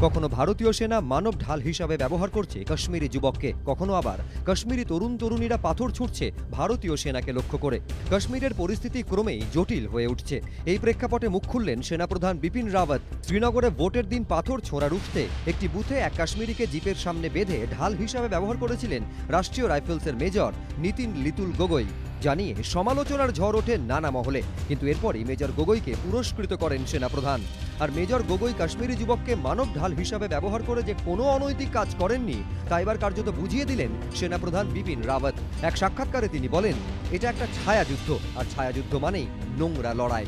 কখনো ভারতীয় সেনা মানব ঢাল হিসাবে ব্যবহার করছে কাশ্মীরি যুবককে, কখনো আবার কাশ্মীরি তরুণ তরুণীরা পাথর ছুটছে ভারতীয় সেনাকে লক্ষ্য করে। কাশ্মীরের পরিস্থিতি ক্রমেই জটিল হয়ে উঠছে। এই প্রেক্ষাপটে মুখ খুললেন সেনাপ্রধান বিপিন রাওয়াত। শ্রীনগরে ভোটের দিন পাথর ছোঁড়া রুখতে একটি বুথে এক কাশ্মীরিকে জিপের সামনে বেঁধে ঢাল হিসাবে ব্যবহার করেছিলেন রাষ্ট্রীয় রাইফেলসের মেজর নিতিন লিতুল গগৈ। জানিয়ে সমালোচনার ঝড় ওঠে নানা মহলে, কিন্তু এরপরই মেজর গগৈকে পুরস্কৃত করেন সেনাপ্রধান। আর মেজর গগৈ কাশ্মীরি যুবককে মানব ঢাল হিসাবে ব্যবহার করে যে কোনো অনৈতিক কাজ করেননি তা এবার কার্যত বুঝিয়ে দিলেন সেনাপ্রধান বিপিন রাওয়াত। এক সাক্ষাৎকারে তিনি বলেন, এটা একটা ছায়াযুদ্ধ, আর ছায়াযুদ্ধ মানেই নোংরা লড়াই।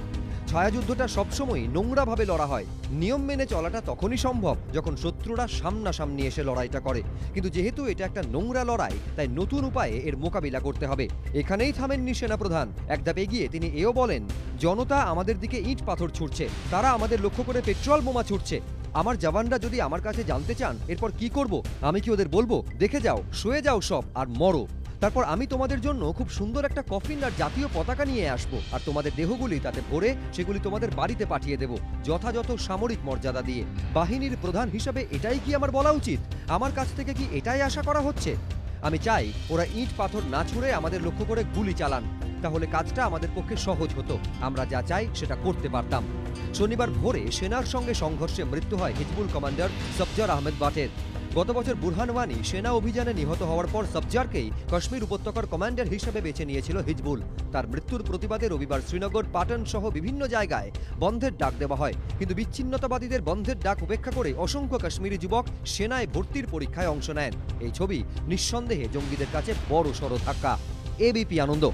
ছায়াযুদ্ধটা সবসময়ই নোংরাভাবে লড়া হয়। নিয়ম মেনে চলাটা তখনই সম্ভব যখন শত্রুরা সামনাসামনি এসে লড়াইটা করে, কিন্তু যেহেতু এটা একটা নোংরা লড়াই তাই নতুন উপায়ে এর মোকাবিলা করতে হবে। এখানেই থামেননি সেনাপ্রধান। এক ধাপ এগিয়ে তিনি এও বলেন, জনতা আমাদের দিকে ইট পাথর ছুটছে, তারা আমাদের লক্ষ্য করে পেট্রোল বোমা ছুটছে। আমার জওয়ানরা যদি আমার কাছে জানতে চান এরপর কি করব, আমি কি ওদের বলবো দেখে যাও, শুয়ে যাও সব আর মরো। তারপর আমি তোমাদের জন্য খুব সুন্দর একটা কফিন আর জাতীয় পতাকা নিয়ে আসবো, আর তোমাদের দেহগুলি তাতে ভরে সেগুলি তোমাদের বাড়িতে পাঠিয়ে দেব যথাযথ সামরিক মর্যাদা দিয়ে। বাহিনীর প্রধান হিসাবে এটাই কি আমার বলা উচিত? আমার কাছ থেকে কি এটাই আশা করা হচ্ছে? আমি চাই ওরা ইট পাথর না ছুঁড়ে আমাদের লক্ষ্য করে গুলি চালান, তাহলে কাজটা আমাদের পক্ষে সহজ হতো, আমরা যা চাই সেটা করতে পারতাম। শনিবার ভোরে সেনার সঙ্গে সংঘর্ষে মৃত্যু হয় হিজবুল কমান্ডার সফজার আহমেদ বাটের। গত বছর বুরহানওয়ানি সেনা অভিযানে নিহত হওয়ার পর সফজারকেই কাশ্মীর উপত্যকার কমান্ডার হিসেবে বেছে নিয়েছিল হিজবুল। তার মৃত্যুর প্রতিবাদে রবিবার শ্রীনগর, পাটন সহ বিভিন্ন জায়গায় বন্ধের ডাক দেওয়া হয়, কিন্তু বিচ্ছিন্নতাবাদীদের বন্ধের ডাক উপেক্ষা করে অসংখ্য কাশ্মীরি যুবক সেনায় ভর্তির পরীক্ষায় অংশ নেন। এই ছবি নিঃসন্দেহে জঙ্গিদের কাছে বড় সড় ধাক্কা। এবিপি আনন্দ।